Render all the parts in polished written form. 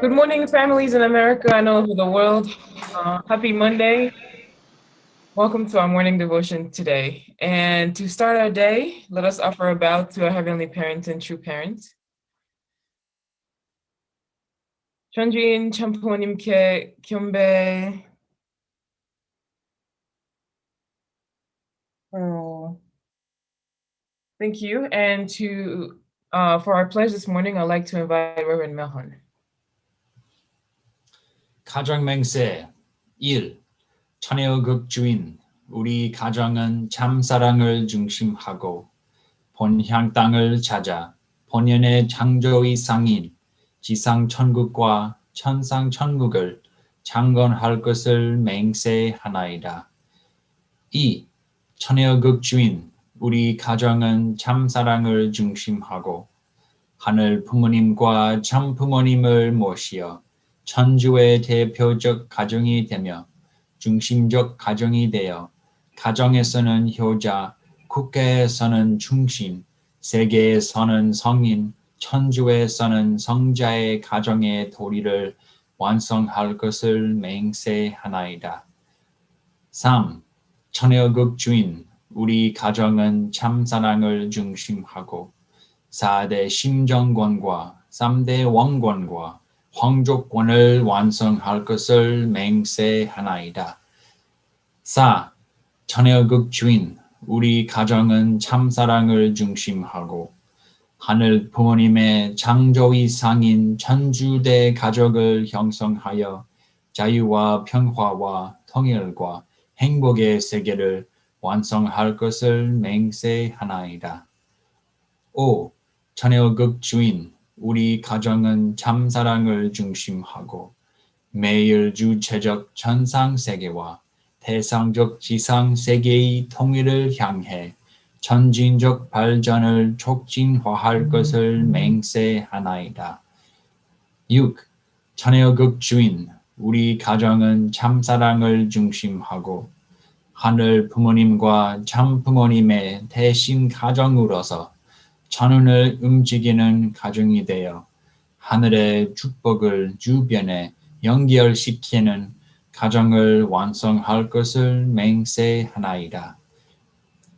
Good morning, families in America and all over the world. Happy Monday. Welcome to our morning devotion today. And to start our day, let us offer a bow to our Heavenly Parent and True Parent. 천주인 참부모님께 경배. Thank you. And for our pledge this morning, I'd like to invite Reverend Melhon. 가정맹세 1. 천혜의 극주인 우리 가정은 참사랑을 중심하고 본향 땅을 찾아 본연의 창조의 상인 지상 천국과 천상 천국을 창건할 것을 맹세하나이다. 2. 천혜의 극주인 우리 가정은 참사랑을 중심하고 하늘 부모님과 참 부모님을 모시어 천주의 대표적 가정이 되며 중심적 가정이 되어 가정에서는 효자, 국가에서는 중심, 세계에서는 성인, 천주에서는 성자의 가정의 도리를 완성할 것을 맹세하나이다. 3. 천혜의 극주인 우리 가정은 참사랑을 중심하고 4대 심정권과 3대 왕권과 황족권을 완성할 것을 맹세하나이다. 4. 천혜의 극주인 우리 가정은 참사랑을 중심하고 하늘 부모님의 창조의 상인 천주대 가족을 형성하여 자유와 평화와 통일과 행복의 세계를 완성할 것을 맹세하나이다. 5. 천혜의 극주인 우리 가정은 참사랑을 중심하고 매일 주체적 천상세계와 대상적 지상세계의 통일을 향해 전진적 발전을 촉진화할 것을 맹세하나이다. 6. 천혜의 극주인 우리 가정은 참사랑을 중심하고 하늘 부모님과 참 부모님의 대신 가정으로서 천운을 움직이는 가정이 되어 하늘의 축복을 주변에 연결시키는 가정을 완성할 것을 맹세하나이다.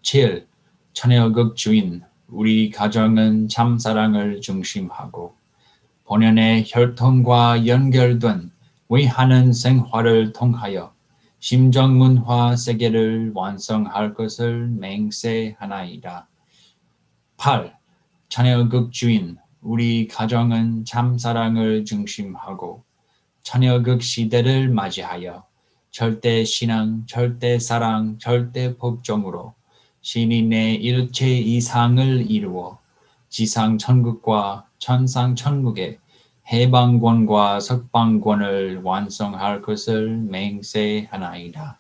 7. 천혜의 극주인 우리 가정은 참사랑을 중심하고 본연의 혈통과 연결된 위하는 생활을 통하여 심정문화 세계를 완성할 것을 맹세하나이다. 8. 천혜의 극주인 우리 가정은 참사랑을 중심하고 천혜의 극 시대를 맞이하여 절대신앙, 절대사랑, 절대법정으로 신인의 일체 이상을 이루어 지상천국과 천상천국의 해방권과 석방권을 완성할 것을 맹세하나이다.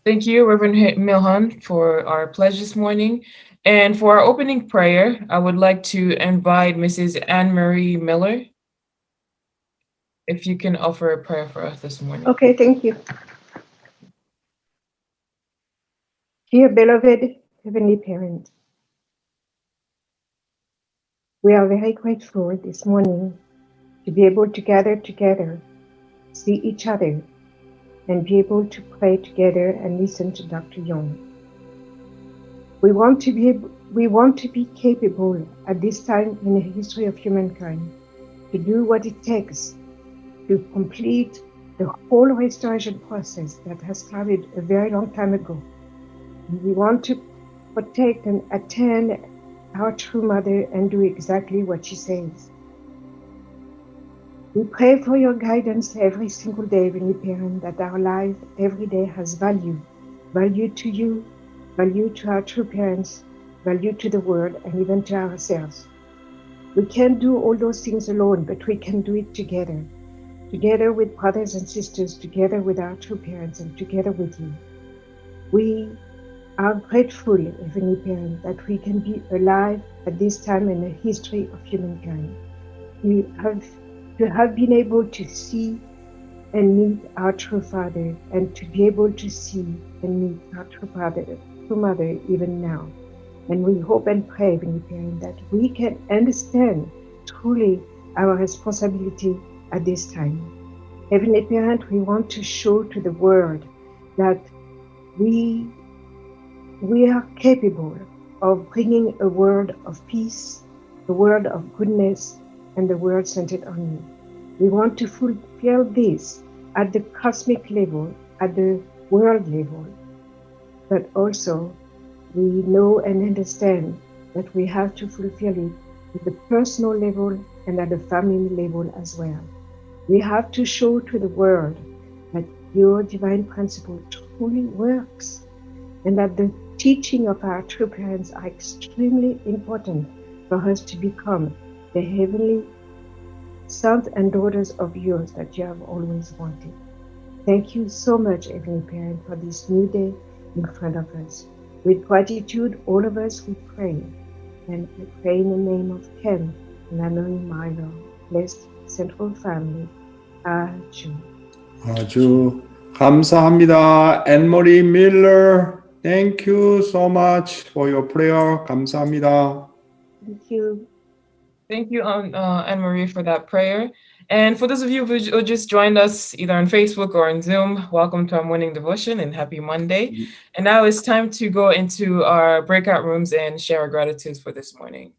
Thank you, Reverend Milhan, for our pledge this morning. And for our opening prayer, I would like to invite Mrs. Anne-Marie Miller. If you can offer a prayer for us this morning. Okay, thank you. Dear beloved Heavenly Parent, we are very grateful this morning to be able to gather together, see each other, and be able to pray together and listen to Dr. Yong. We want to be capable at this time in the history of humankind to do what it takes to complete the whole restoration process that has started a very long time ago. We want to protect and attend our true mother and do exactly what she says. We pray for your guidance every single day, Heavenly Parent, that our life every day has value to you, value to our true parents, value to the world, and even to ourselves. We can't do all those things alone, but we can do it together with brothers and sisters, together with our true parents, and together with you. We are grateful, Heavenly Parent, that we can be alive at this time in the history of humankind. To have been able to see and meet our true Father, and to be able to see and meet our true Mother even now. And we hope and pray, Heavenly Parent, that we can understand truly our responsibility at this time. Heavenly Parent, we want to show to the world that we are capable of bringing a world of peace, a world of goodness, and a world centered on you. We want to fulfill this at the cosmic level, at the world level, but also we know and understand that we have to fulfill it at the personal level and at the family level as well. We have to show to the world that your divine principle truly works and that the teaching of our true parents are extremely important for us to become the heavenly sons and daughters of yours that you have always wanted. Thank you so much, Heavenly Parent, for this new day in front of us. With gratitude, all of us, we pray. And we pray in the name of Ken and Annoying Milo, blessed central family. Amen. 아주 감사합니다. Anne-Marie Miller, thank you so much for your prayer. 감사합니다. Thank you. Thank you, Anne-Marie, for that prayer. And for those of you who just joined us either on Facebook or on Zoom, welcome to our morning devotion and happy Monday. And now it's time to go into our breakout rooms and share our gratitudes for this morning.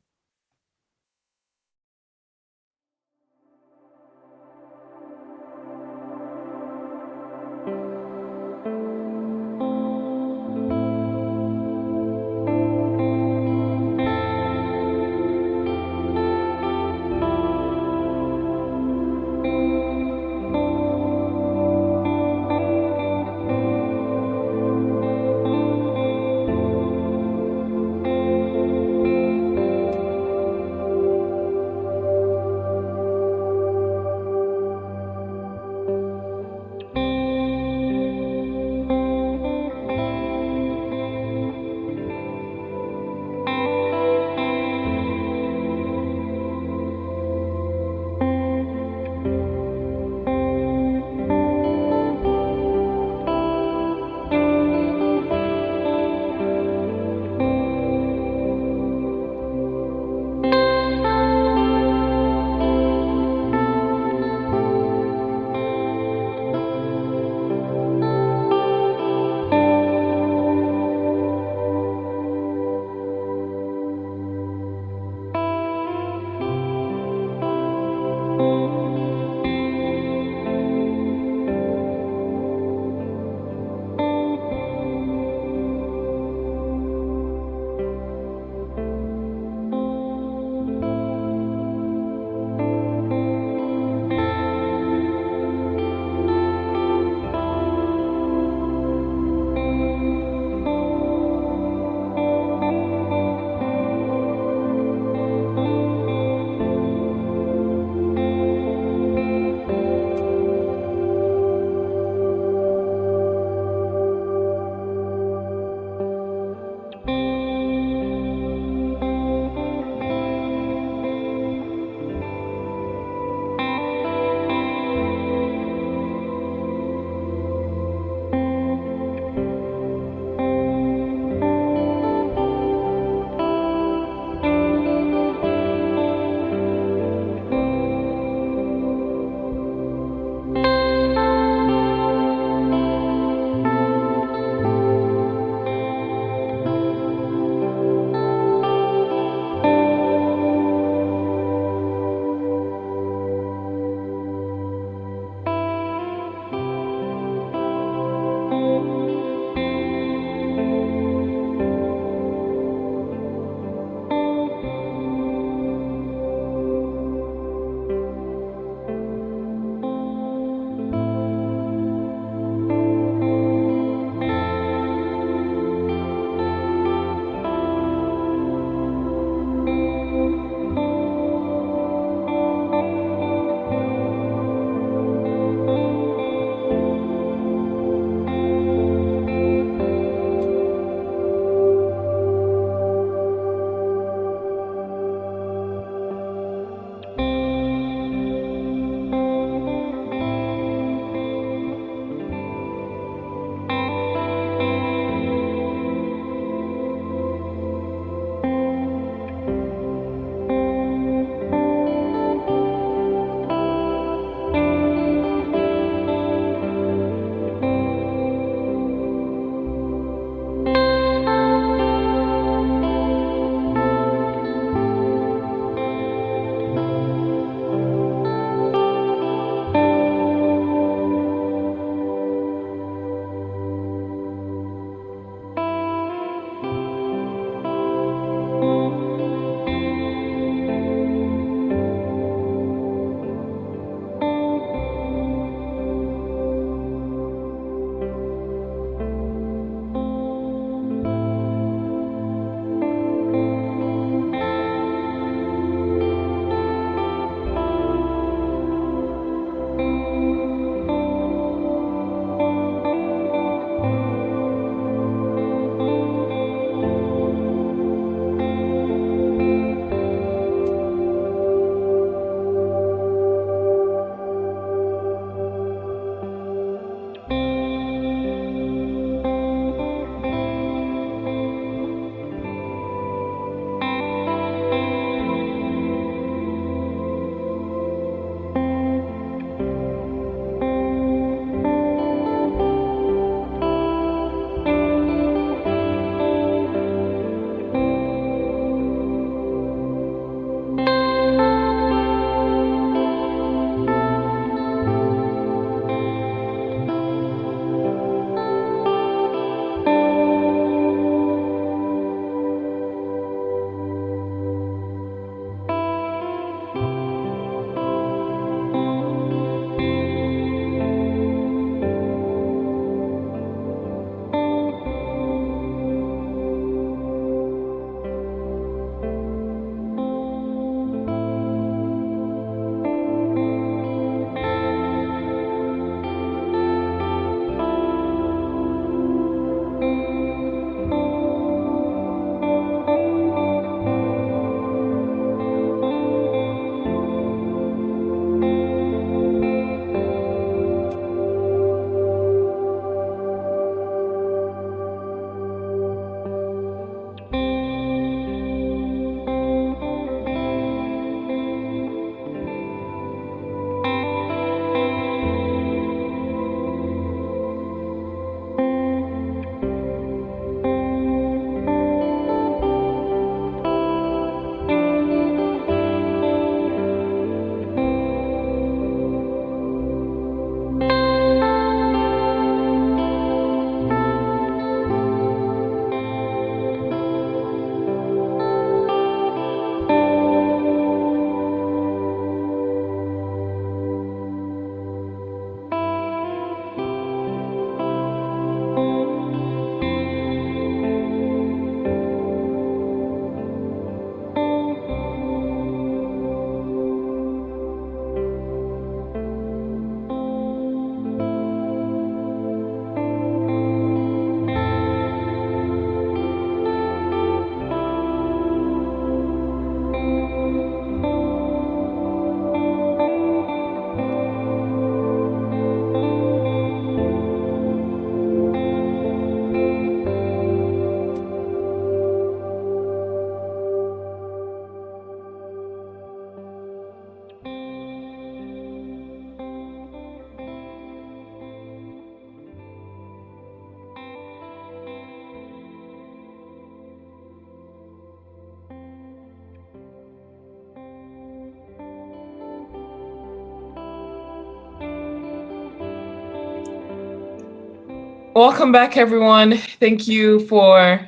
Welcome back, everyone. Thank you for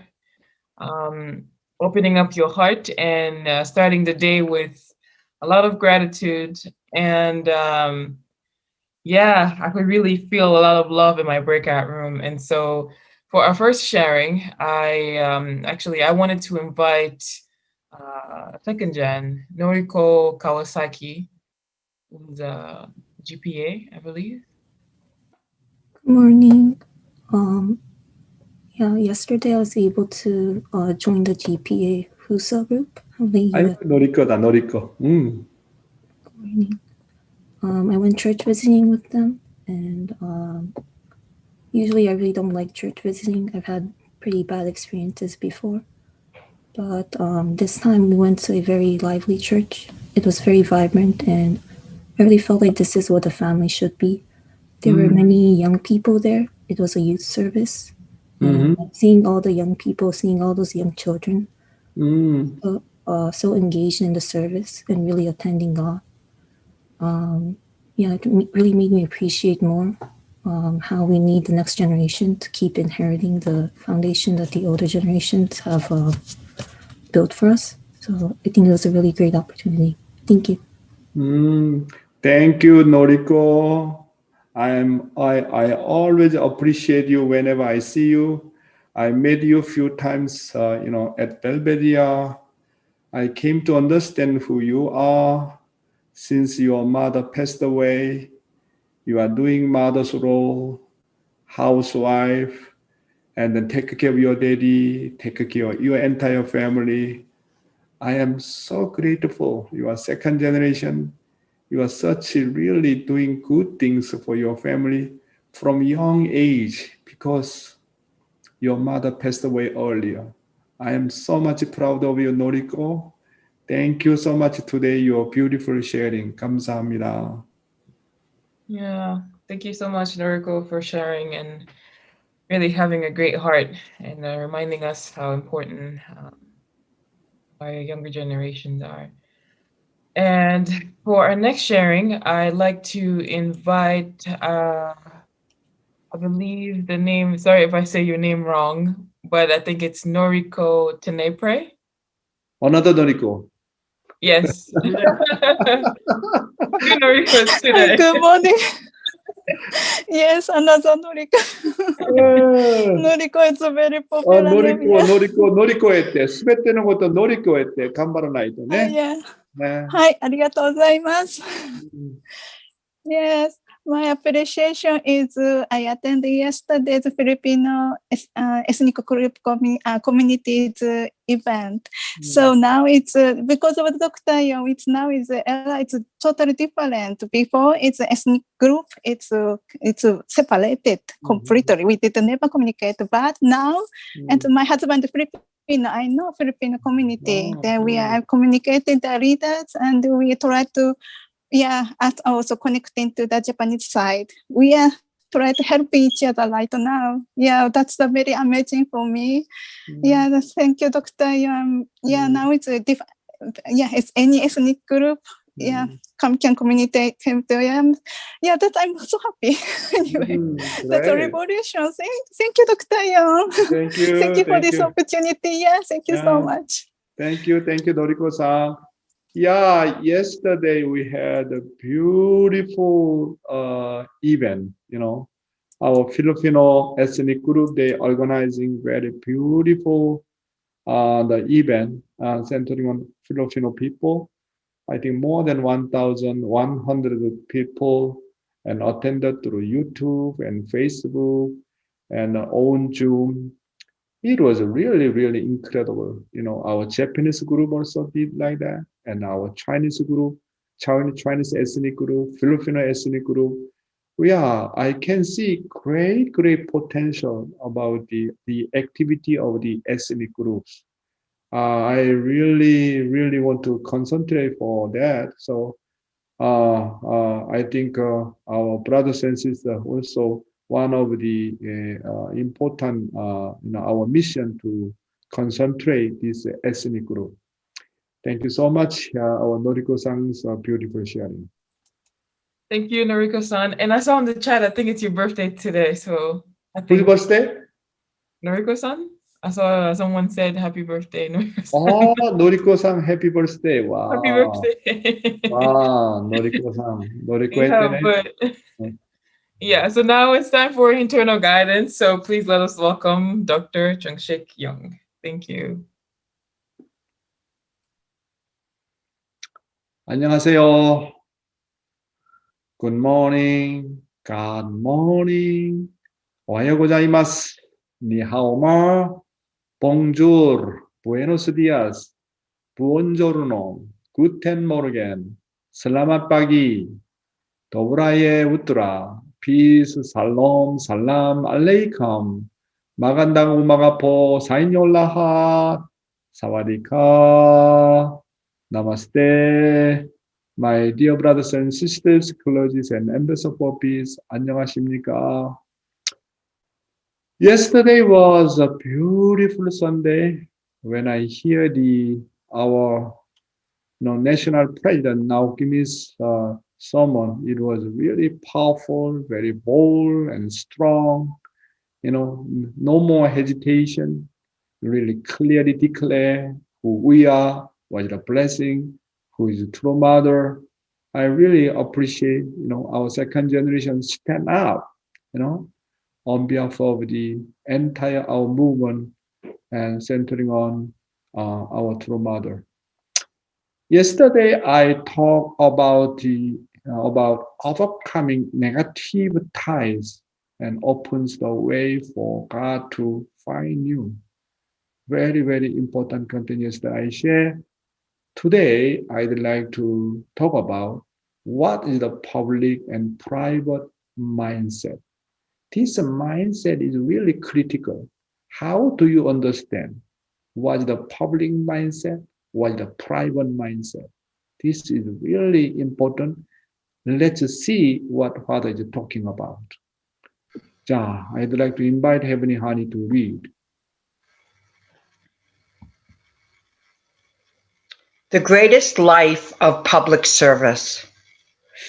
opening up your heart and starting the day with a lot of gratitude. And yeah, I could really feel a lot of love in my breakout room. And so for our first sharing, I wanted to invite second gen Noriko Kawasaki, who's a GPA, I believe. Good morning. Yeah, yesterday I was able to join the GPA FUSA group of the 아이고, US. 노리꺼다, 노리꺼. Good morning. I went church visiting with them, and usually I really don't like church visiting. I've had pretty bad experiences before. But this time we went to a very lively church. It was very vibrant, and I really felt like this is what a family should be. There were many young people there. It was a youth service. Seeing all the young people, seeing all those young children, so engaged in the service and really attending God. Yeah, it really made me appreciate more how we need the next generation to keep inheriting the foundation that the older generations have built for us. So I think it was a really great opportunity. Thank you. Thank you, Noriko. I always appreciate you whenever I see you. I met you a few times, at Belvedere. I came to understand who you are. Since your mother passed away, you are doing mother's role, housewife, and then take care of your daddy, take care of your entire family. I am so grateful. You are second generation. You are such really doing good things for your family from young age because your mother passed away earlier. I am so much proud of you, Noriko. Thank you so much today. Your beautiful sharing. 감사합니다. Yeah, thank you so much, Noriko, for sharing and really having a great heart and reminding us how important our younger generations are. And for our next sharing, I'd like to invite, I believe the name, sorry if I say your name wrong, but I think it's Noriko Tenepre. Another Noriko. Yes. Two Norikos today. Good morning. Yes, another Noriko. Noriko is a very popular name. 노리코 했대. 스베트는 것도 노리코 했대. 간바로 나이도 네. Yeah. 네. はい、ありがとうございます。Yes, my appreciation is I attended yesterday's Filipino ethnic group communities event. So now it's because of Dr. Yong, it's totally different. Before it's an ethnic group, it's separated completely. We did never communicate, but now, and my husband Filipino, I know Filipino community. Then we are communicating the leaders, and we try to. Yeah, as also connecting to the Japanese side. We are trying to help each other right now. Yeah, that's very amazing for me. Yeah, thank you, Dr. Yong. Yeah, now it's a different. Yeah, it's any ethnic group. Yeah, can communicate. Yeah, that I'm so happy. Anyway, that's a revolution. Thank you, Dr. Yong. Thank you. Thank you for this opportunity. Yeah, thank you so much. Thank you, Noriko-san. Yeah, yesterday we had a beautiful event, our Filipino ethnic group, they organizing very beautiful the event centering on Filipino people. I think more than 1,100 people and attended through YouTube and Facebook and on Zoom. It was really, really incredible. Our Japanese group also did like that, and our Chinese group, Chinese ethnic group, Filipino ethnic group. Yeah, I can see great potential about the activity of the ethnic groups. I really, really want to concentrate for that. So I think our brothers and sisters also one of the important, our mission to concentrate this ethnic group. Thank you so much, our Noriko-san's beautiful sharing. Thank you, Noriko-san. And I saw in the chat, I think it's your birthday today, so I Whose think birthday? Noriko-san? I saw someone said happy birthday, Noriko-san. Oh, Noriko-san, happy birthday. Happy Wow. birthday. Wow, Noriko-san. Noriko Yeah, 했대네. but yeah, so now it's time for internal guidance. So please let us welcome Dr. Chung-Shik Yong. Thank you. 안녕하세요. Good morning. Good morning. 오하요 고자이마스. 니하오마. Bonjour. Buenos días. Buongiorno. Guten Morgen. Selamat pagi. Dobraye utra. Peace. Salam. Salam alaikum. Magandang umaga po sa inyong lahat. Sawadika. Namaste. My dear brothers and sisters, clergies and ambassadors for peace, 안녕하십니까? Yesterday was a beautiful Sunday when I hear our national president now Kim's sermon. It was really powerful, very bold and strong. No more hesitation. Really clearly declare who we are, what is the blessing, who is the true mother. I really appreciate, our second generation stand up, on behalf of the entire our movement and centering on our true mother. Yesterday, I talked about about overcoming negative ties and opens the way for God to find you. Very, very important continues that I share. Today, I'd like to talk about what is the public and private mindset. This mindset is really critical. How do you understand what is the public mindset, what is the private mindset? This is really important. Let's see what Father is talking about. 자, I'd like to invite Heavenly Honey to read. The greatest life of public service.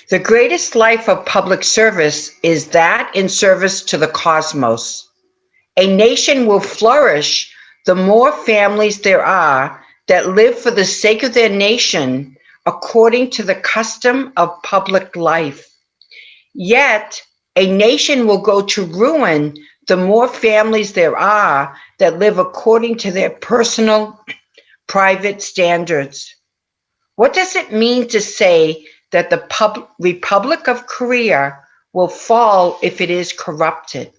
The greatest life of public service is that in service to the cosmos. A nation will flourish the more families there are that live for the sake of their nation according to the custom of public life. Yet, a nation will go to ruin the more families there are that live according to their personal private standards. What does it mean to say that the Republic of Korea will fall if it is corrupted?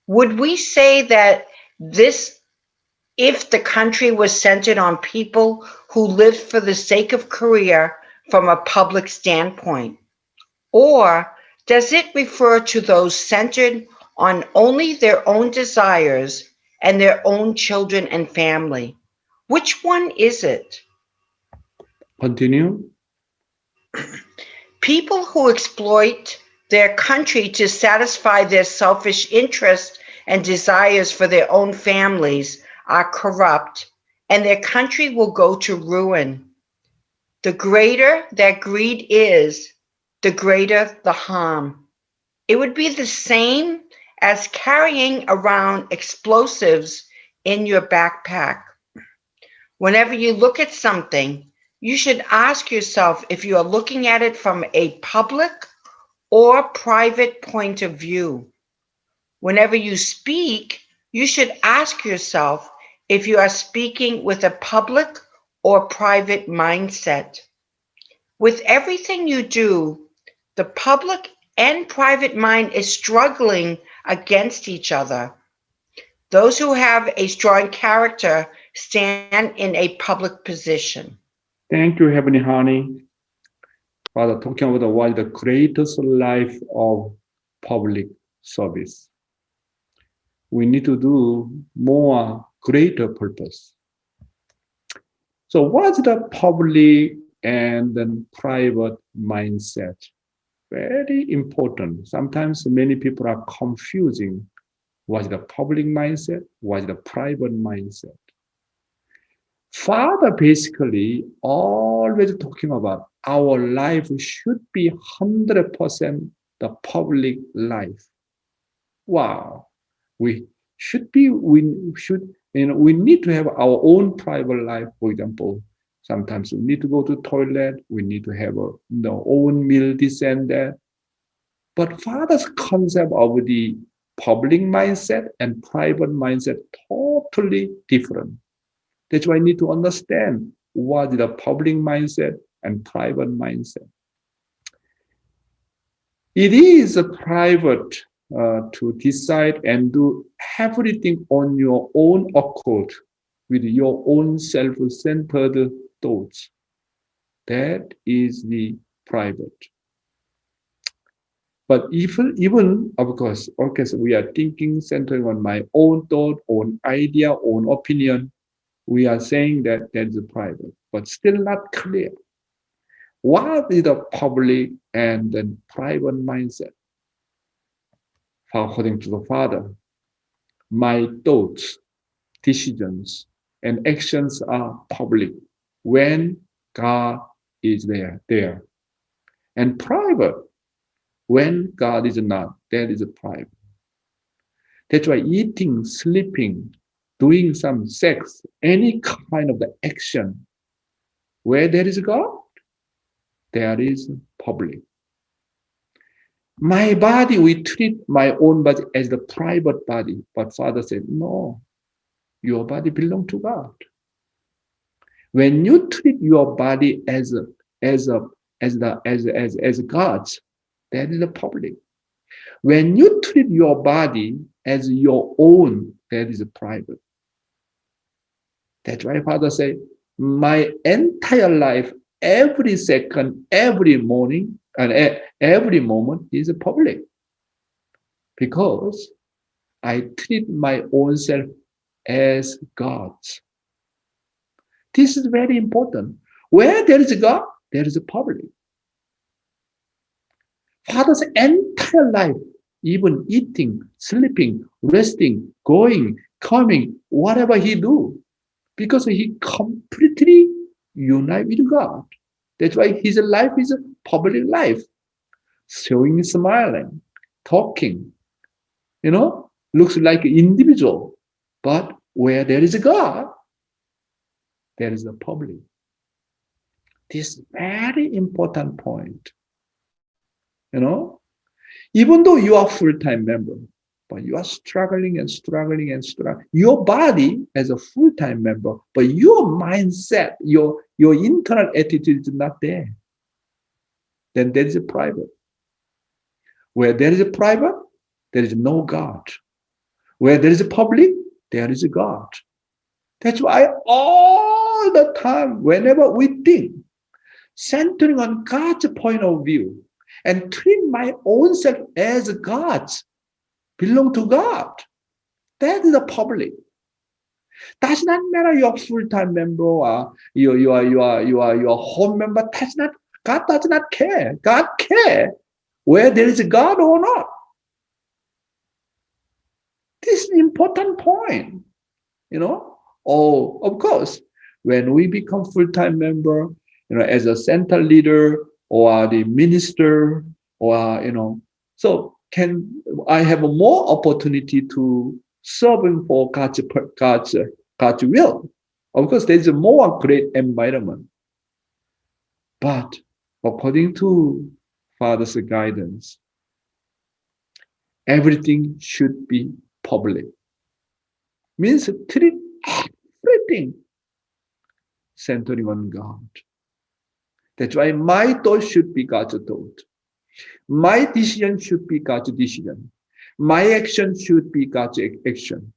Would we say that if the country was centered on people who lived for the sake of Korea from a public standpoint? Or does it refer to those centered on only their own desires and their own children and family? Which one is it? Continue. People who exploit their country to satisfy their selfish interests and desires for their own families are corrupt, and their country will go to ruin. The greater that greed is, the greater the harm. It would be the same as carrying around explosives in your backpack. Whenever you look at something, you should ask yourself if you are looking at it from a public or private point of view. Whenever you speak, you should ask yourself if you are speaking with a public or private mindset. With everything you do, the public and private mind is struggling against each other. Those who have a strong character stand in a public position. Thank you, Heavenly Honey. Father, talking about what is the greatest life of public service. We need to do more greater purpose. So what's the public and then private mindset? Very important. Sometimes many people are confusing what's the public mindset, what's the private mindset. Father basically always talking about our life should be 100% the public life. Wow. We should be, we need to have our own private life. For example, sometimes we need to go to toilet, we need to have own meal, this and that. But Father's concept of the public mindset and private mindset totally different. That's why I need to understand what is the public mindset and private mindset. It is a private to decide and do everything on your own accord with your own self-centered thoughts. That is the private. But even of course, we are thinking centering on my own thought, own idea, own opinion. We are saying that is private, but still not clear. What is the public and the private mindset? According to the Father, my thoughts, decisions, and actions are public when God is there. And private when God is not. That is private. That's why eating, sleeping, doing some sex, any kind of the action, where there is God, there is public. My body, we treat my own body as the private body, but Father said, no, your body belongs to God. When you treat your body as God's, that is the public. When you treat your body as your own, that is private. That's why Father said, my entire life, every second, every morning, and every moment is public. Because I treat my own self as God's. This is very important. Where there is God, there is a public. Father's entire life, even eating, sleeping, resting, going, coming, whatever he do, because he completely united with God. That's why his life is a public life, showing, smiling, talking, looks like an individual. But where there is a God, there is a public. This very important point. Even though you are full-time member, but you are struggling and struggling and struggling. Your body as a full-time member, but your mindset, your internal attitude is not there. Then there is a private. Where there is a private, there is no God. Where there is a public, there is a God. That's why all the time, whenever we think, centering on God's point of view, and treat my own self as God's, belong to God. That is the public. Does not matter you're full-time member or you are home member. God does not care. God cares where there is a God or not. This is an important point. Oh, of course, when we become full-time member, as a center leader or the minister, or so can I have more opportunity to serving for God's will? Of course, there's a more great environment. But according to Father's guidance, everything should be public. Means treat everything centering on God. That's why my thought should be God's thought. My decision should be God's decision. My action should be God's action.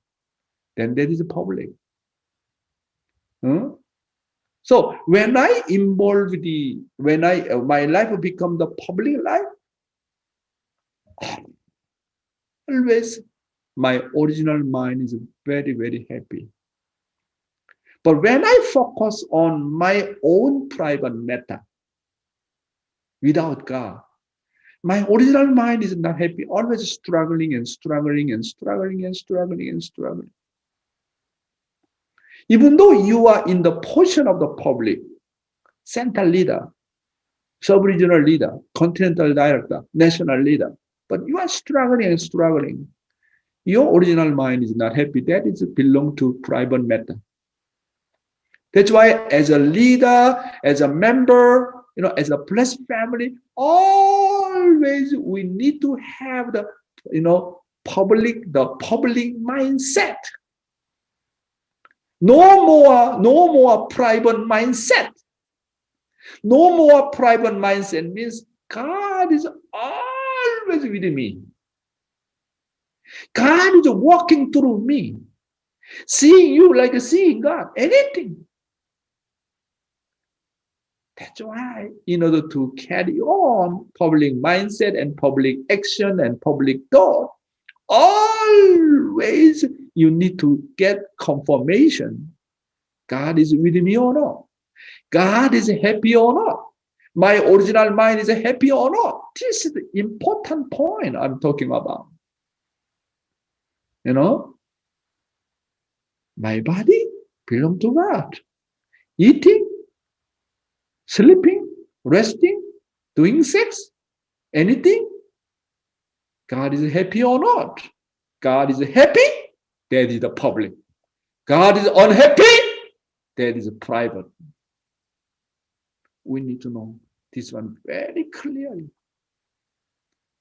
Then there is a public. So when I involve my life will become the public life, always my original mind is very, very happy. But when I focus on my own private matter without God, my original mind is not happy, always struggling and struggling and struggling and struggling and struggling. Even though you are in the portion of the public, central leader, sub-regional leader, continental director, national leader, but you are struggling and struggling. Your original mind is not happy. That is belong to private matter. That's why as a leader, as a member, as a blessed family, always we need to have the, public mindset. No more private mindset. No more private mindset means God is always with me. God is walking through me. Seeing you like seeing God. Anything. That's why, in order to carry on public mindset and public action and public thought, always you need to get confirmation. God is with me or not? God is happy or not? My original mind is happy or not? This is the important point I'm talking about. My body belongs to God. Eating, sleeping, resting, doing sex, anything. God is happy or not? God is happy, that is the public. God is unhappy, that is private. We need to know this one very clearly.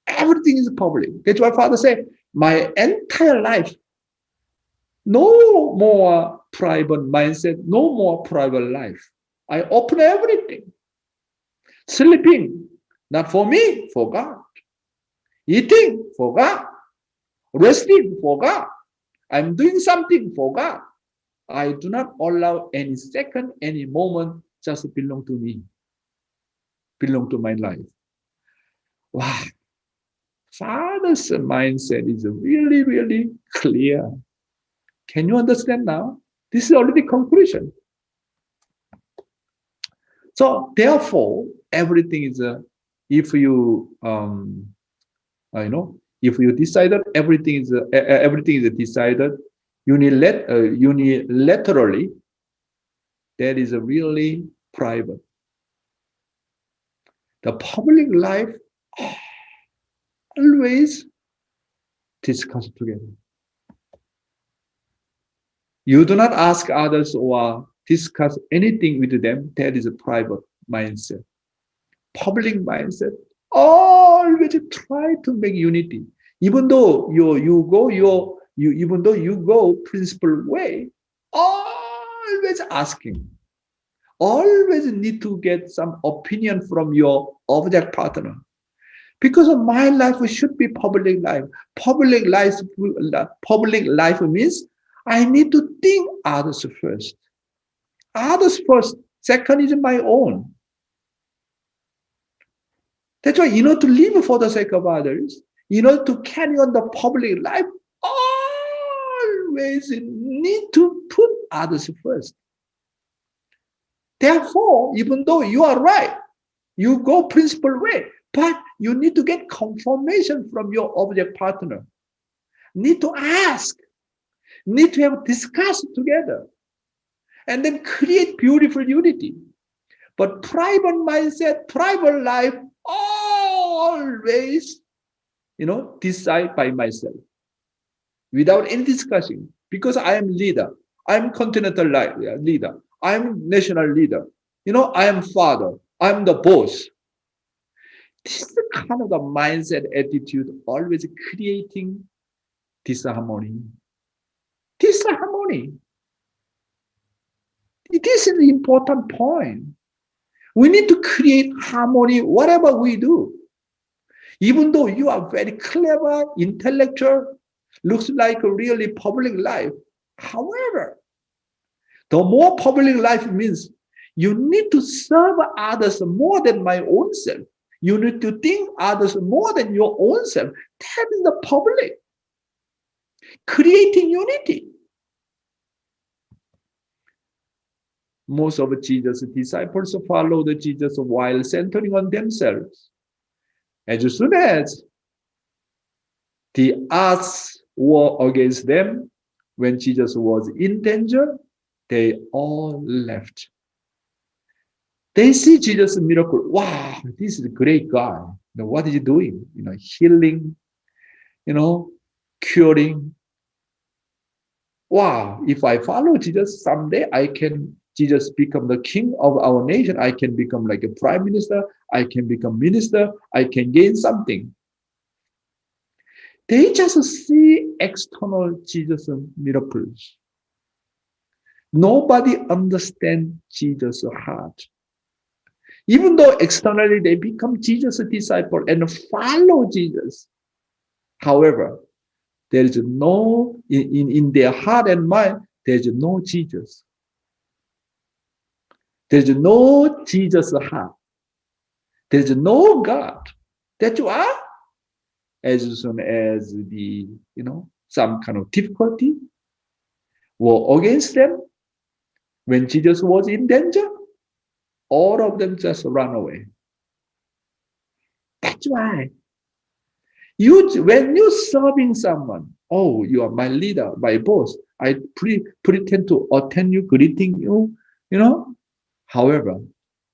Everything is public. That's why Father said, my entire life, no more private mindset, no more private life. I open everything. Sleeping, not for me, for God. Eating, for God. Resting, for God. I'm doing something for God. I do not allow any second, any moment just belong to me, belong to my life. Wow. Father's mindset is really, really clear. Can you understand now? This is already conclusion. So therefore, everything is if you if you decided everything is decided unilaterally, that is really private. The public life always discuss together. You do not ask others or discuss anything with them. That is a private mindset. Public mindset always try to make unity. Even though you go principal way, always asking. Always need to get some opinion from your object partner. Because of my life should be public life. Public life means I need to think others first. Others first. Second is my own. That's why, to live for the sake of others, to carry on the public life, always need to put others first. Therefore, even though you are right, you go principal way, but you need to get confirmation from your object partner. Need to ask. Need to have discussion together. And then create beautiful unity. But private mindset, private life, always, decide by myself. Without any discussion. Because I am leader. I'm continental leader. I'm national leader. I am father. I'm the boss. This is the kind of the mindset attitude always creating disharmony. Disharmony. This is the important point. We need to create harmony whatever we do. Even though you are very clever, intellectual, looks like a really public life. However, the more public life means you need to serve others more than my own self. You need to think others more than your own self. That is the public. Creating unity. Most of Jesus' disciples followed Jesus while centering on themselves. As soon as the odds were against them, when Jesus was in danger, they all left. They see Jesus' miracle. Wow, this is a great God. What is he doing? Healing, curing. Wow, if I follow Jesus, someday Jesus become the king of our nation. I can become like a prime minister. I can become minister. I can gain something. They just see external Jesus miracles. Nobody understands Jesus' heart. Even though externally they become Jesus' disciple and follow Jesus. However, there is no, in their heart and mind, there is no Jesus. There is no Jesus' heart. There is no God. That's why, as soon as some kind of difficulty were against them, when Jesus was in danger, all of them just run away. That's why when you're serving someone, oh, you are my leader, my boss, I pretend to attend you, greeting you, However,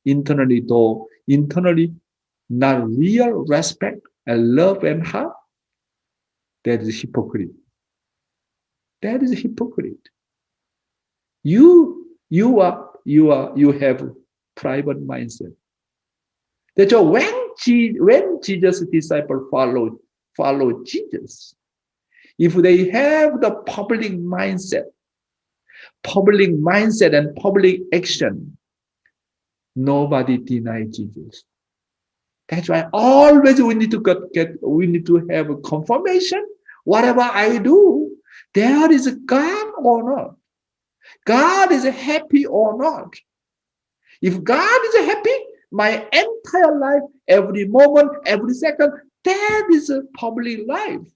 internally not real respect and love and heart, that is hypocrite. That is hypocrite. You have private mindset. That's why when Jesus' disciples follow Jesus, if they have the public mindset and public action, nobody denies Jesus. That's why always we need to have a confirmation. Whatever I do, there is a God or not. God is happy or not. If God is happy, my entire life, every moment, every second, that is a public life.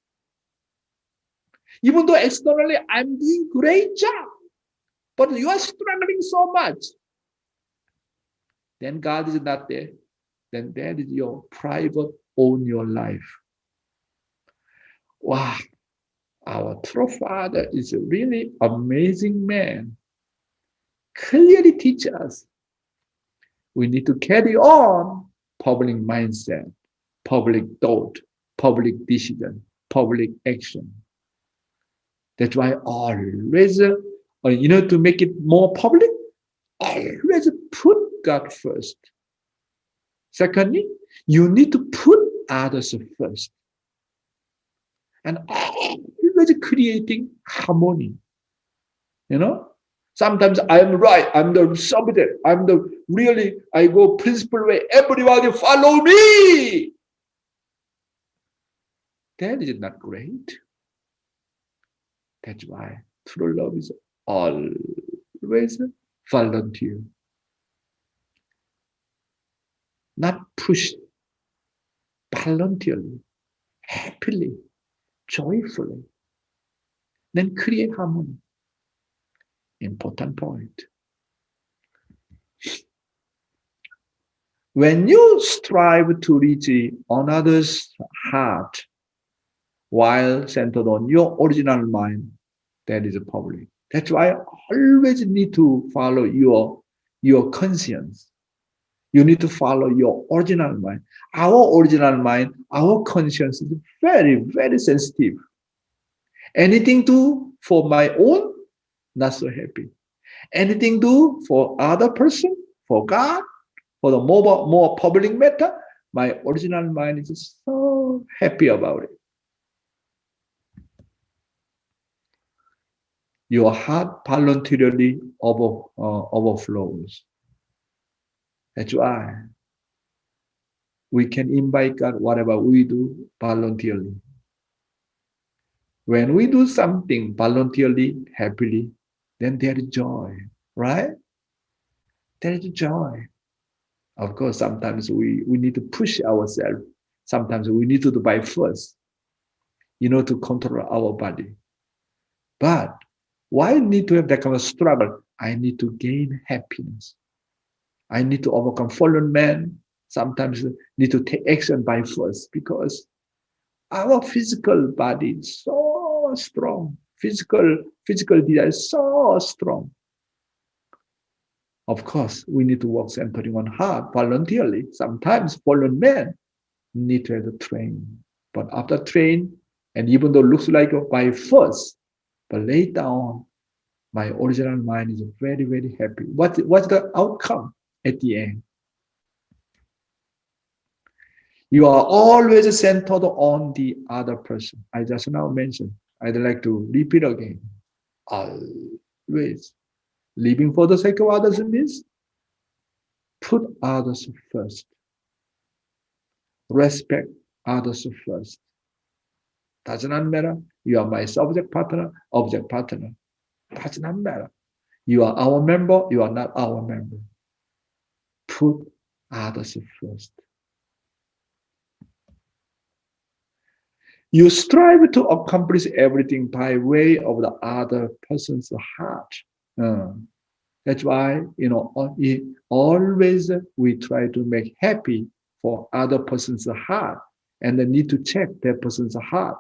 Even though externally I'm doing great job, but you are struggling so much, then God is not there. Then that is your private own your life. Wow, our true Father is a really amazing man. Clearly teach us we need to carry on public mindset, public thought, public decision, public action. That's why always, to make it more public, always put God first. Secondly, you need to put others first. And always creating harmony. Sometimes I'm right, I'm the subject, I go principal way, everybody follow me. That is not great. That's why true love is always volunteer. Not pushed, voluntarily, happily, joyfully. Then create harmony. Important point. When you strive to reach another's heart while centered on your original mind, that is public. That's why I always need to follow your conscience. You need to follow your original mind. Our original mind, our conscience is very, very sensitive. Anything do for my own, not so happy. Anything do for other person, for God, for the more public matter, my original mind is so happy about it. Your heart voluntarily overflows. That's why we can invite God whatever we do voluntarily. When we do something voluntarily, happily, then there is joy, right? There is joy. Of course, sometimes we need to push ourselves. Sometimes we need to do by force, to control our body. But why need to have that kind of struggle? I need to gain happiness. I need to overcome fallen man. Sometimes need to take action by force because our physical body is so strong. Physical desire is so strong. Of course, we need to work centering on heart voluntarily. Sometimes fallen men need to have to train. But after train, And even though it looks like by first, but later on, my original mind is very, very happy. What's the outcome at the end? You are always centered on the other person. I just now mentioned. I'd like to repeat again. Always. Living for the sake of others means put others first. Respect others first. Does not matter. You are my subject partner, object partner. Does not matter. You are our member, you are not our member. Put others first. You strive to accomplish everything by way of the other person's heart. That's why, always we try to make happy for other person's heart, and they need to check that person's heart.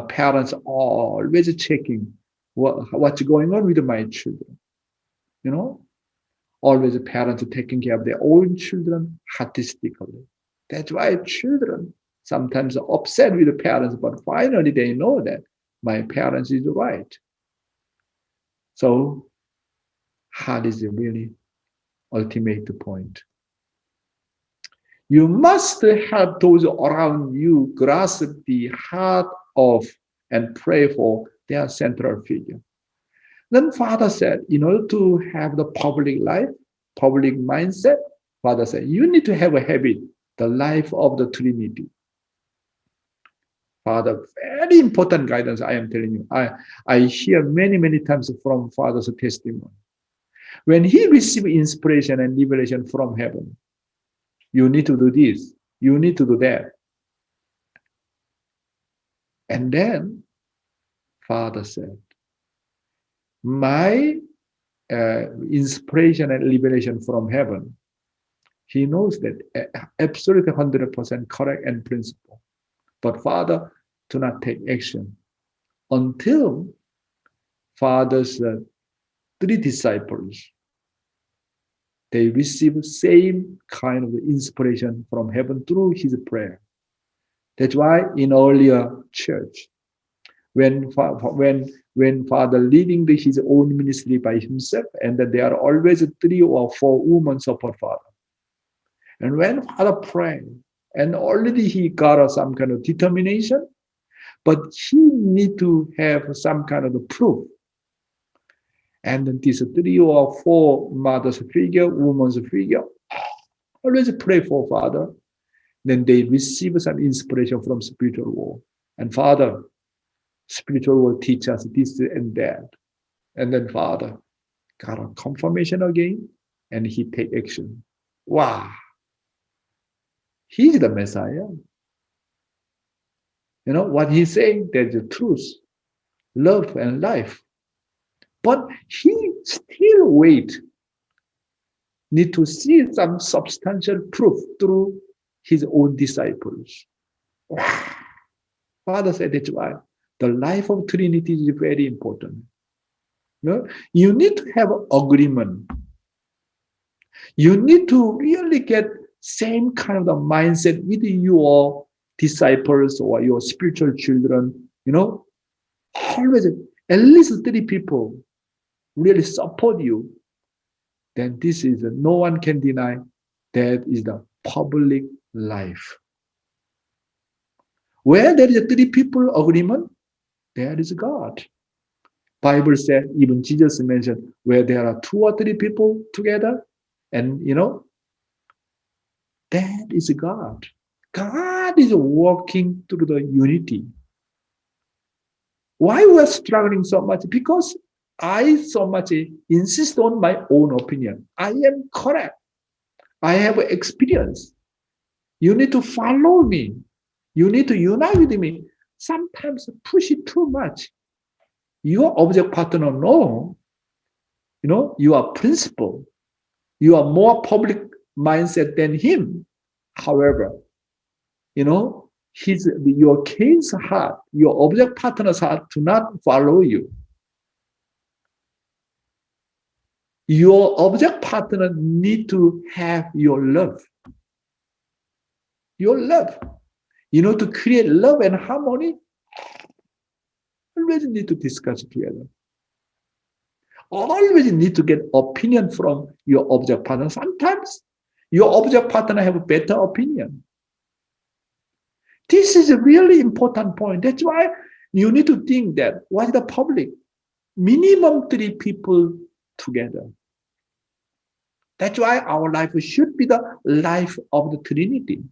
Parents are always checking what's going on with my children. Always parents are taking care of their own children artistically. That's why children sometimes are upset with the parents, but finally they know that my parents is right. So heart is really ultimate point. You must help those around you grasp the heart of and pray for their central figure. Then Father said, in order to have the public life, public mindset, Father said, you need to have a habit, the life of the Trinity. Father, very important guidance I am telling you. I hear many, many times from Father's testimony. When he received inspiration and liberation from heaven, you need to do this, you need to do that. And then Father said, my inspiration and liberation from heaven, he knows that absolutely 100% correct and principle. But Father, do not take action until Father's 3 disciples, they receive the kind of inspiration from heaven through his prayer. That's why in earlier church, when Father leading his own ministry by himself, and that there are always 3 or 4 women support Father. And when Father prayed, and already he got some kind of determination, but he need to have some kind of proof. And then these 3 or 4 mother's figure, woman's figure, always pray for Father. Then they receive some inspiration from spiritual world. And Father, spiritual world teach us this and that. And then Father got a confirmation again, and he take action. Wow. He's the Messiah. What he's saying, that's the truth, love and life. But he still need to see some substantial proof through his own disciples. Wow. Father said, that's why the life of Trinity is very important. You need to have agreement. You need to really get same kind of the mindset with your disciples or your spiritual children. Always at least 3 people really support you. Then this is, no one can deny, that is the public life. Where there is 3 people agreement, there is God. Bible said, even Jesus mentioned, where there are 2 or 3 people together, and that is God. God is working through the unity. Why we are struggling so much? Because I so much insist on my own opinion. I am correct. I have experience. You need to follow me. You need to unite with me. Sometimes push it too much. Your object partner, no. You are principle. You are more public mindset than him. However, your kid's heart, your object partner's heart do not follow you. Your object partner need to have your love. Your love. To create love and harmony, always need to discuss together. Always need to get opinion from your object partner. Sometimes your object partner have a better opinion. This is a really important point. That's why you need to think that what is the public? Minimum 3 people together. That's why our life should be the life of the Trinity.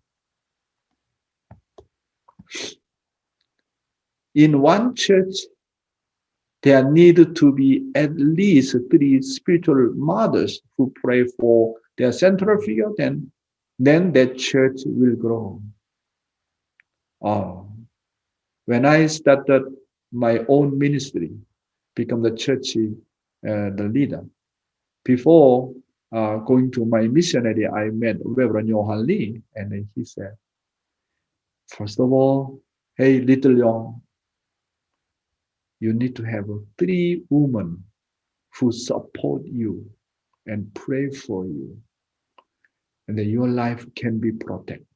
In one church, there need to be at least 3 spiritual mothers who pray for their central figure, then that church will grow. When I started my own ministry, become the church the leader. Before going to my missionary, I met Reverend Johan Lee, and then he said, first of all, hey, little Yong, you need to have 3 women who support you and pray for you, and then your life can be protected.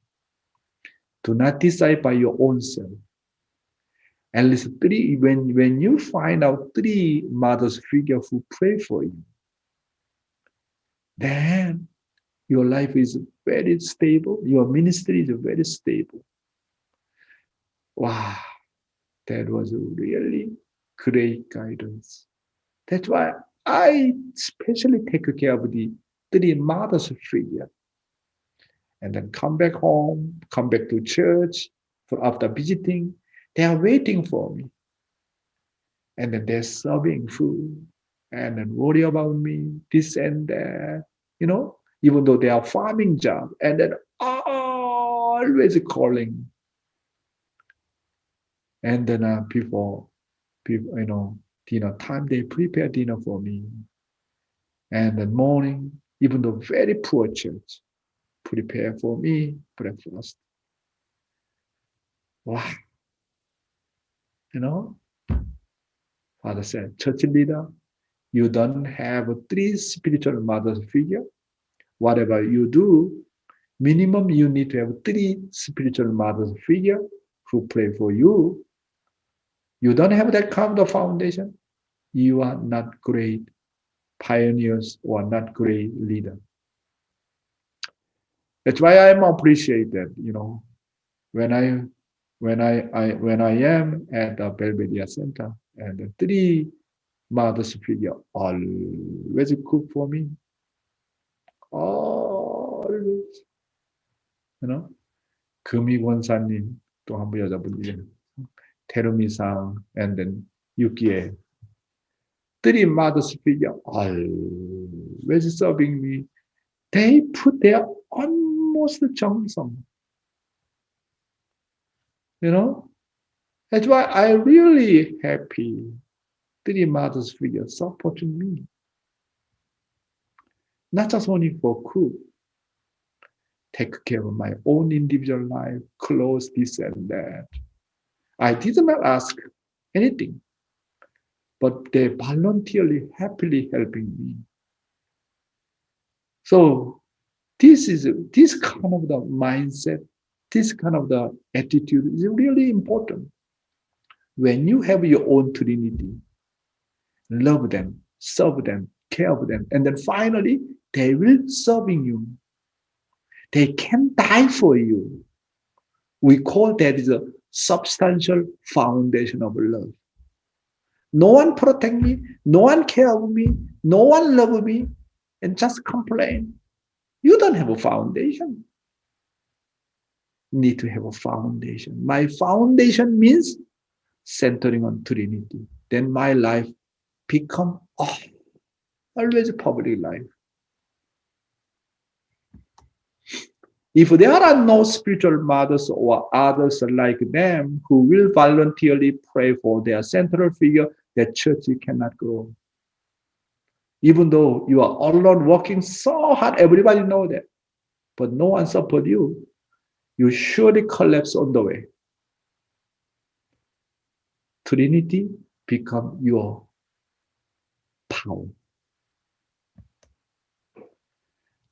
Do not decide by your own self. At least 3, when you find out 3 mothers figure who pray for you, then your life is very stable. Your ministry is very stable. Wow, that was a really great guidance. That's why I especially take care of the 3 mothers figure. And then come back home, come back to church for after visiting. They are waiting for me. And then they're serving food and then worry about me, this and that, even though they are farming job, and then always calling. And then people, dinner time, they prepare dinner for me. And then morning, even though very poor church, prepare for me breakfast. Wow. Father said, church leader, you don't have 3 spiritual mothers figure. Whatever you do, minimum you need to have 3 spiritual mothers figure who pray for you. You don't have that kind of foundation, you are not great pioneers or not great leader. That's why I'm appreciated, when I am at the Belvedere Center, and the 3 mothers figure always cook for me. Always. 금이 권사님, 또 한 분 여자분이에요. 테르미상, and then 유기에. 3 mothers figure always serving me. They put their utmost 정성. That's why I'm really happy 3 mothers figure supporting me. Not just only for cook, take care of my own individual life, clothes, this and that. I did not ask anything, but they voluntarily, happily helping me. So this kind of the mindset, this kind of the attitude is really important. When you have your own Trinity, love them, serve them, care of them, and then finally they will serving you. They can die for you. We call that is a substantial foundation of love. No one protect me, no one care of me, no one love me, and just complain. You don't have a foundation. Need to have a foundation. My foundation means centering on Trinity. Then my life become always a public life. If there are no spiritual mothers or others like them who will voluntarily pray for their central figure, the church cannot grow. Even though you are alone working so hard, everybody knows that, but no one support you, you surely collapse on the way. Trinity become your power.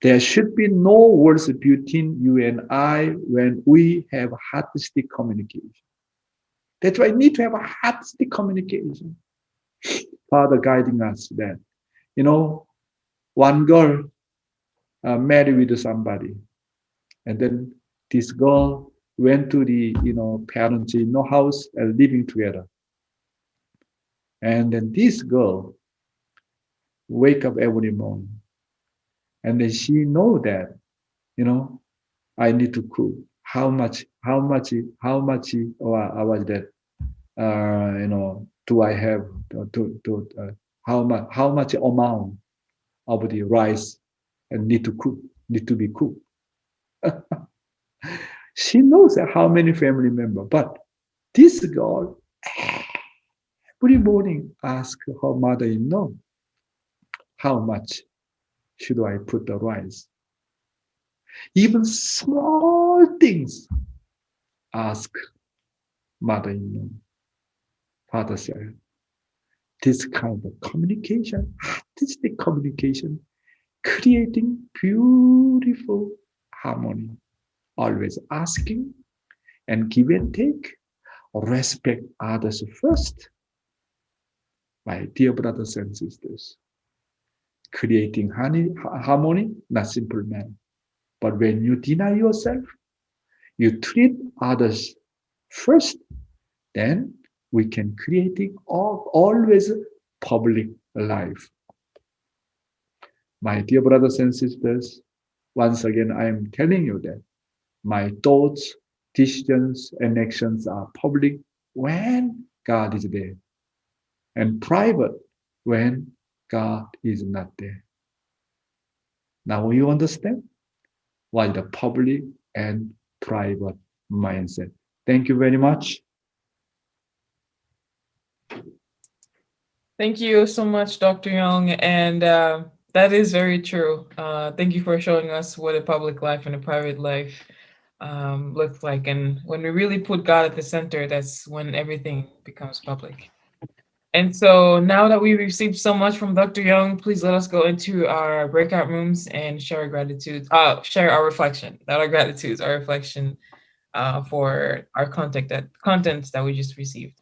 There should be no words between you and I when we have heart-to-heart communication. That's why we need to have a heart-to communication. Father guiding us that, one girl married with somebody, and then this girl went to the parents house and living together. And then this girl wake up every morning, and then she know that I need to cook. How much was that? Do I have how much amount of the rice and need to be cooked. She knows how many family members, but this girl every morning ask her mother-in-law, how much should I put the rice? Even small things ask mother-in-law. Father said, this kind of communication, artistic communication, creating beautiful harmony, always asking and give and take, respect others first. My dear brothers and sisters, creating harmony, not simple man. But when you deny yourself, you treat others first, then we can creating always public life. My dear brothers and sisters, once again, I am telling you that my thoughts, decisions, and actions are public when God is there, and private when God is not there. Now you understand why the public and private mindset. Thank you very much. Thank you so much, Dr. Young. And that is very true. Thank you for showing us what a public life and a private life looks like. And when we really put God at the center, that's when everything becomes public. And so now that we've received so much from Dr. Young, please let us go into our breakout rooms and share our gratitude, share our reflection, not our gratitudes, our reflection for our content that we just received.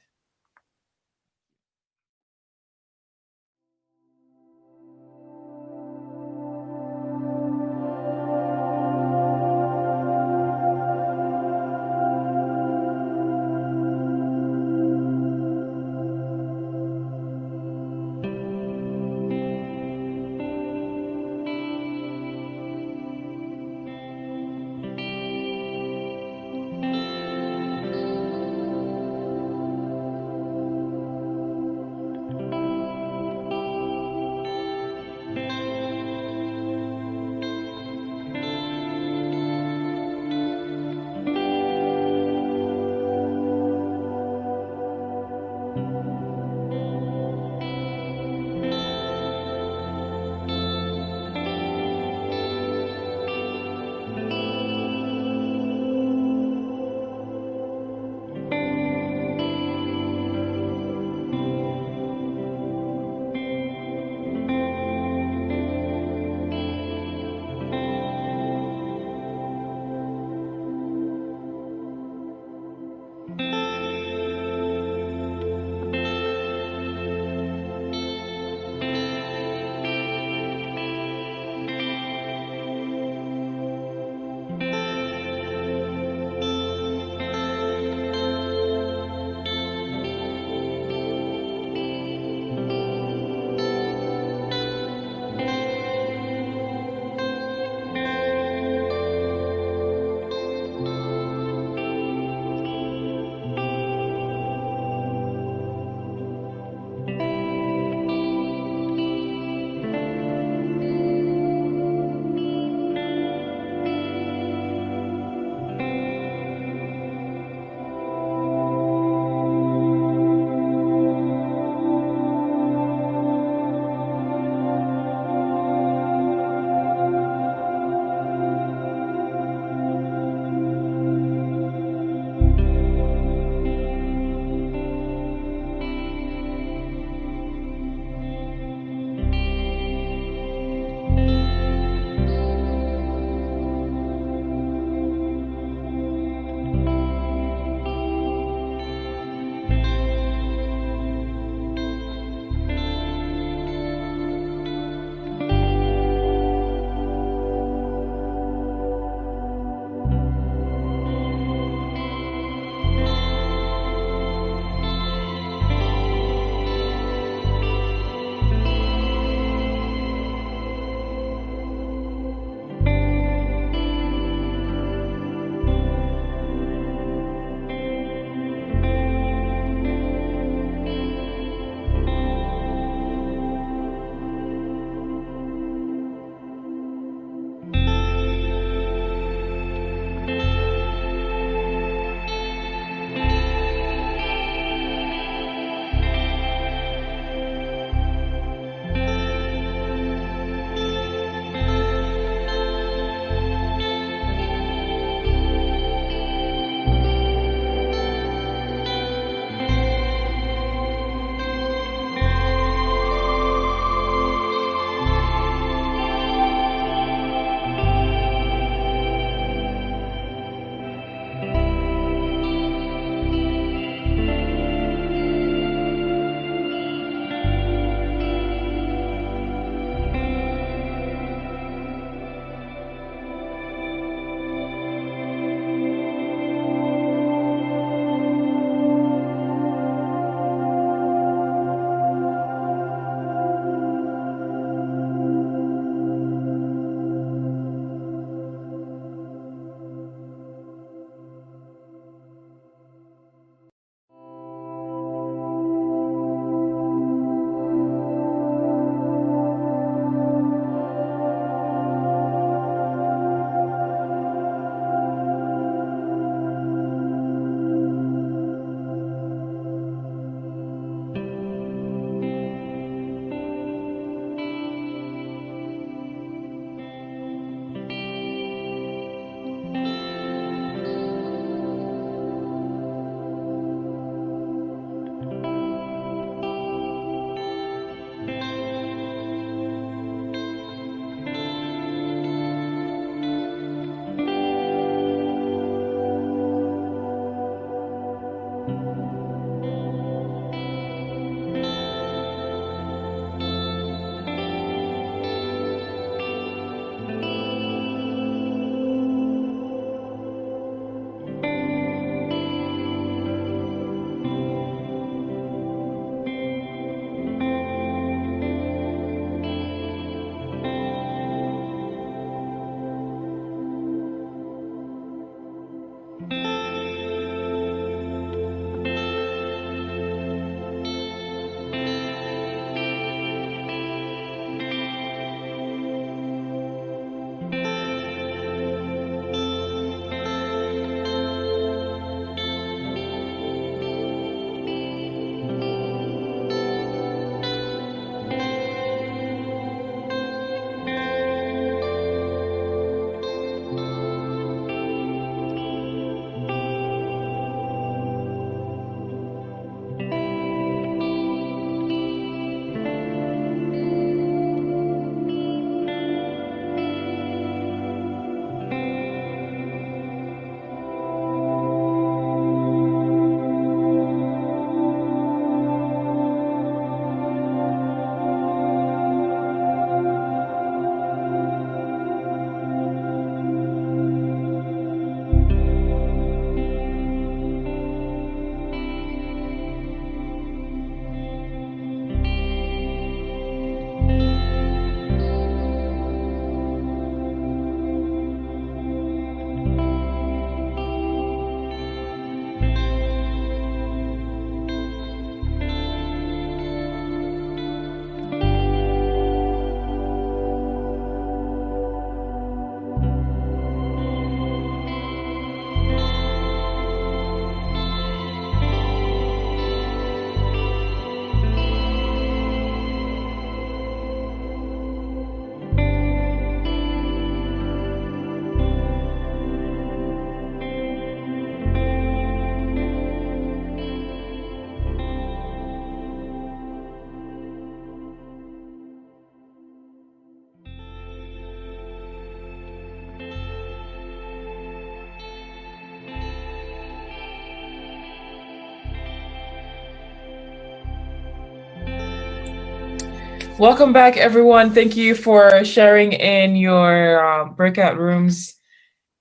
Welcome back, everyone. Thank you for sharing in your breakout rooms.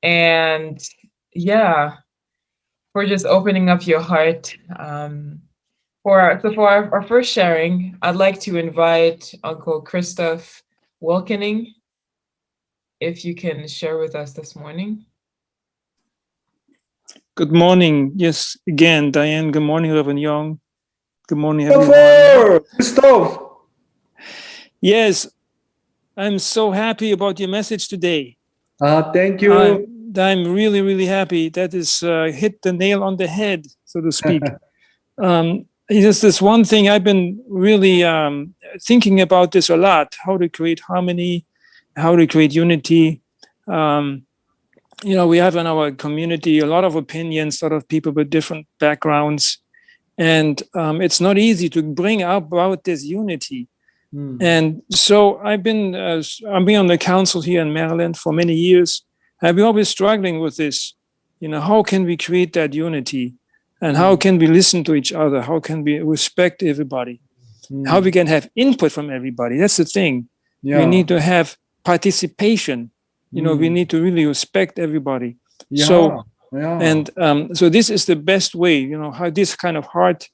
And yeah, for just opening up your heart. For our first sharing, I'd like to invite Uncle Christoph Wilkening, if you can share with us this morning. Good morning. Yes, again, Diane. Good morning, Reverend Yong. Good morning, everyone. Christoph. Yes, I'm so happy about your message today. Thank you. I'm really, really happy. That is hit the nail on the head, so to speak. Just this one thing I've been really thinking about this a lot: how to create harmony, how to create unity. We have in our community a lot of opinions, a lot of people with different backgrounds, and it's not easy to bring about this unity. And so I've been on the council here in Maryland for many years. I've been always struggling with this. How can we create that unity, and how can we listen to each other? How can we respect everybody? How we can have input from everybody? That's the thing. We need to have participation. We need to really respect everybody. So this is the best way. How this kind of heart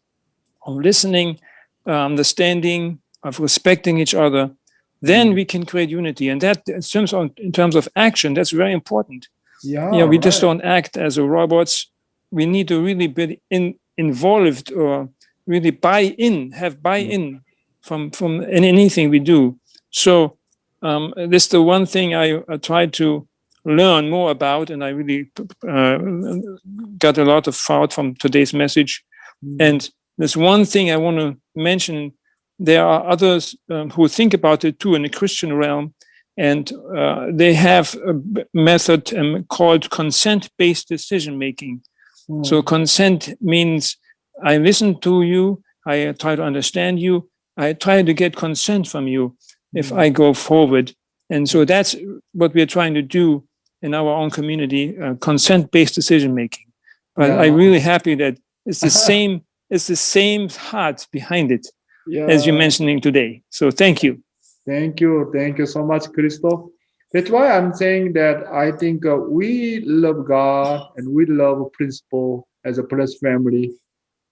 of listening, understanding, of respecting each other, then we can create unity. And that, in terms of action, that's very important. We just don't act as robots. We need to really be involved, or really have buy-in from in anything we do. So this is the one thing I try to learn more about, and I really got a lot of thought from today's message. And there's one thing I want to mention. There are others who think about it too in the Christian realm, and they have a method called consent-based decision-making. So consent means I listen to you, I try to understand you, I try to get consent from you if I go forward. And so that's what we're trying to do in our own community, consent-based decision-making. But I'm really happy that it's the same heart behind it as you're mentioning today. So thank you. Thank you. Thank you so much, Christoph. That's why I'm saying that I think we love God and we love principle as a blessed family.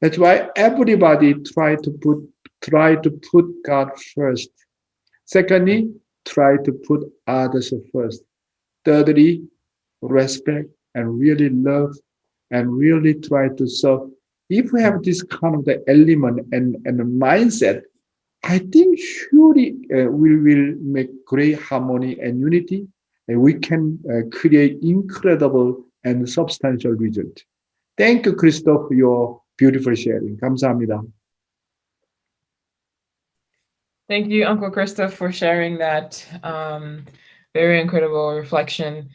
That's why everybody try to put God first. Secondly, try to put others first. Thirdly, respect and really love and really try to serve. If we have this kind of the element and the mindset, I think surely we will make great harmony and unity, and we can create incredible and substantial result. Thank you, Christoph, for your beautiful sharing. 감사합니다. Thank you, Uncle Christoph, for sharing that very incredible reflection.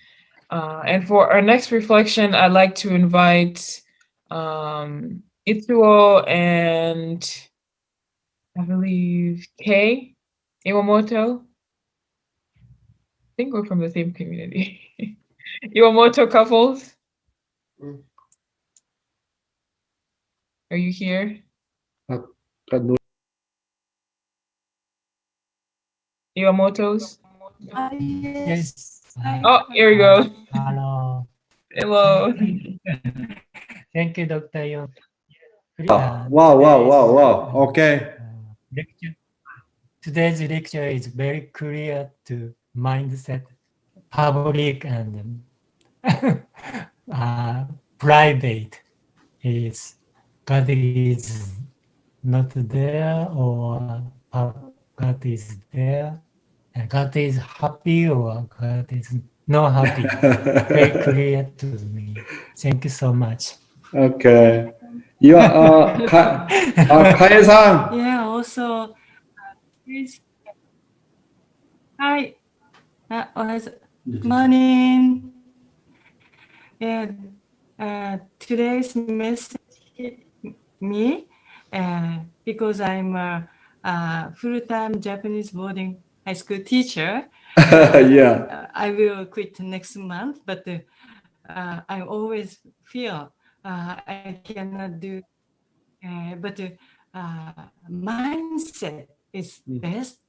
And for our next reflection, I'd like to invite Itsuo and I believe Kei Iwamoto. I think we're from the same community. Iwamoto couples. Are you here? Iwamoto's? Yes. Oh, here we go. Hello. Hello. Thank you, Dr. Yong. Wow. Okay. Today's lecture is very clear to mindset, public and private. Is God is not there or God is there? And God is happy or God is not happy? Very clear to me. Thank you so much. Okay. You are Kae-san. Yeah, also, please. Hi. Morning. Yeah, today's message hit me because I'm a full-time Japanese boarding high school teacher. Yeah. I will quit next month, but I always feel I cannot do. But mindset is best,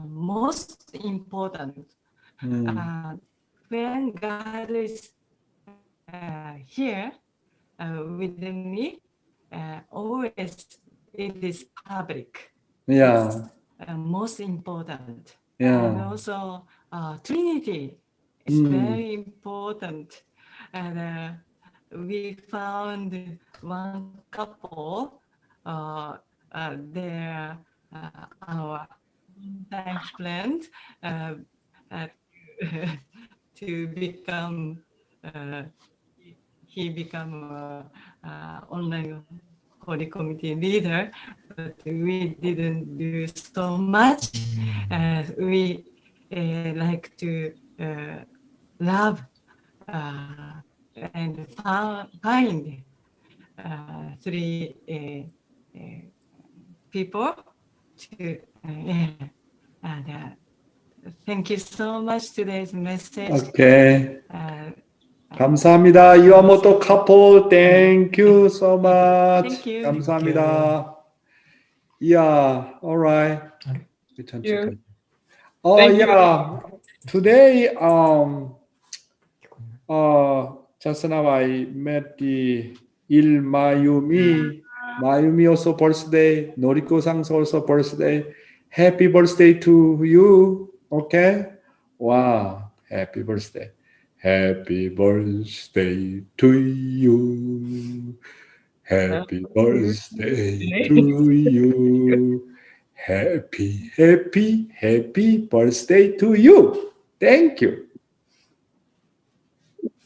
most important. When God is here with me, always it is public. Yeah. Most important. Yeah. And also Trinity is very important. And we found one couple, they're our time friend, to become, he become online Holy Committee leader, but we didn't do so much. We like to love and find three people to, and thank you so much today's message. Okay. 감사합니다. Iwamoto couple, thank you so much. Thank you. 감사합니다. Yeah, all right. you. Oh, Thank you. yeah. Today, just now I met the Il Mayumi. Mayumi also birthday. Noriko-san's also birthday. Happy birthday to you. Okay? Wow. Happy birthday. Happy birthday to you. Happy birthday to you. Happy, happy, happy birthday to you. Thank you.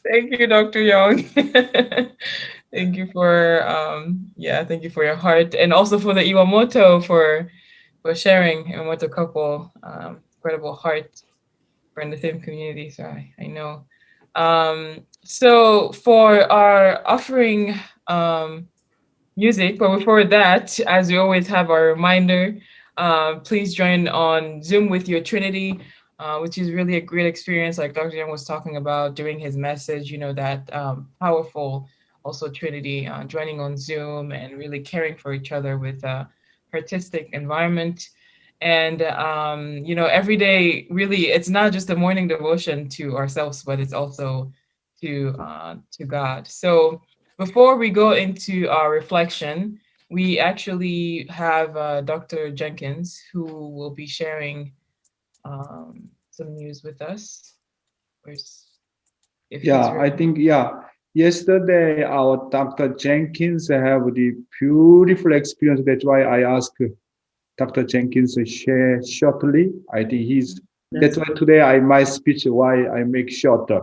Thank you, Dr. Yong. Thank you for thank you for your heart, and also for the Iwamoto for sharing. Iwamoto couple, incredible heart. We're in the same community, so I know. So for our offering music, but before that, as we always have our reminder, please join on Zoom with your Trinity, which is really a great experience, like Dr. Young was talking about during his message, that powerful also Trinity, joining on Zoom and really caring for each other with a artistic environment. And every day, really, it's not just a morning devotion to ourselves, but it's also to God. So before we go into our reflection, we actually have Dr. Jenkins, who will be sharing some news with us. I think, yesterday our Dr. Jenkins have the beautiful experience. That's why I asked Dr. Jenkins to share shortly. I think that's why today my speech, why I make shorter,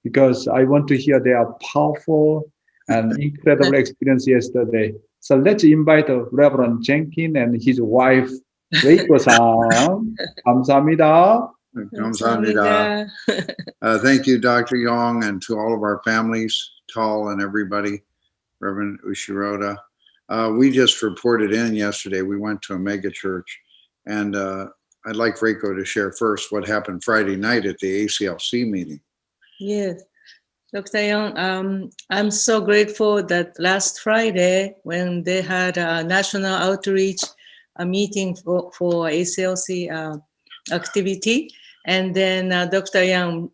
because I want to hear their powerful and incredible experience yesterday. So let's invite Reverend Jenkins and his wife, Reiko-san. 감사합니다. 감사합니다. Thank you, Dr. Yong, and to all of our families, Tall and everybody, Reverend Ushiroda. We just reported in yesterday. We went to a mega church, and I'd like Reiko to share first what happened Friday night at the ACLC meeting. Yes, Dr. Young, I'm so grateful that last Friday when they had a national outreach meeting for ACLC activity, and then Dr. Young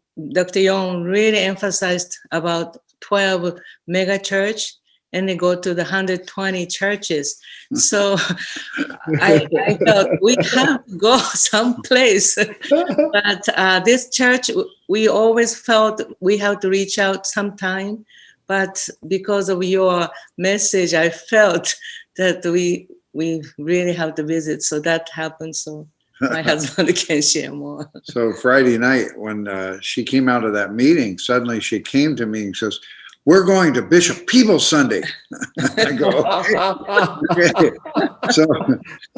really emphasized about 12 mega church, and they go to the 120 churches. So I thought we have to go someplace. But this church, we always felt we have to reach out sometime. But because of your message, I felt that we really have to visit. So that happened. So my husband can share more. So Friday night, when she came out of that meeting, suddenly she came to me and says, "We're going to Bishop Peebles Sunday." I go, okay. So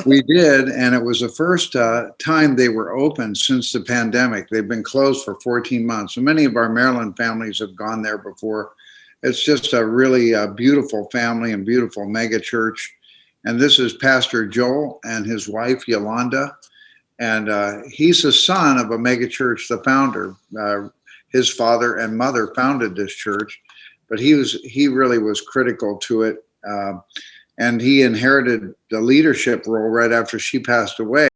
we did, and it was the first time they were open since the pandemic. They've been closed for 14 months. And many of our Maryland families have gone there before. It's just a really beautiful family and beautiful mega church. And this is Pastor Joel and his wife, Yolanda. And he's the son of a mega church, the founder. His father and mother founded this church, but he really was critical to it. And he inherited the leadership role right after she passed away.